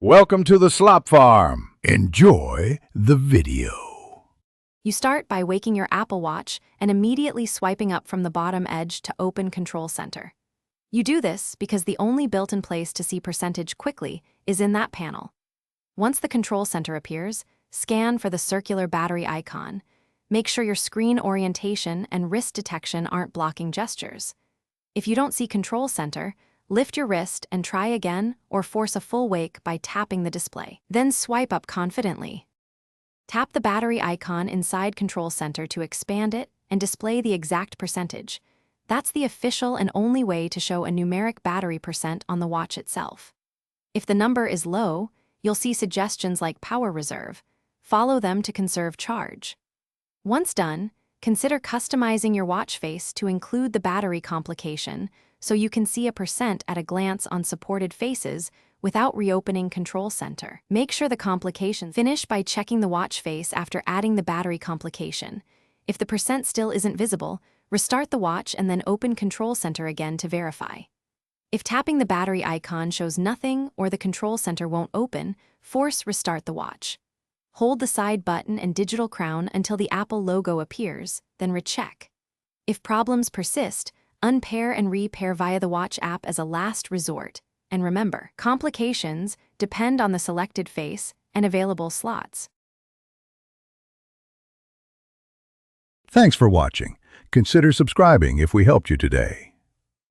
Welcome to the Slop Farm. Enjoy the video. You start by waking your Apple Watch and immediately swiping up from the bottom edge to open Control Center. You do this because the only built-in place to see percentage quickly is in that panel. Once the Control Center appears, scan for the circular battery icon. Make sure your screen orientation and wrist detection aren't blocking gestures. If you don't see Control Center, lift your wrist and try again or force a full wake by tapping the display. Then swipe up confidently. Tap the battery icon inside Control Center to expand it and display the exact percentage. That's the official and only way to show a numeric battery percent on the watch itself. If the number is low, you'll see suggestions like power reserve. Follow them to conserve charge. Once done, consider customizing your watch face to include the battery complication so you can see a percent at a glance on supported faces without reopening Control Center. Make sure the complication finish by checking the watch face after adding the battery complication. If the percent still isn't visible, restart the watch and then open Control Center again to verify. If tapping the battery icon shows nothing or the Control Center won't open, force restart the watch. Hold the side button and digital crown until the Apple logo appears, then recheck. If problems persist, unpair and repair via the watch app as a last resort. And remember, complications depend on the selected face and available slots. Thanks for watching. Consider subscribing if we helped you today.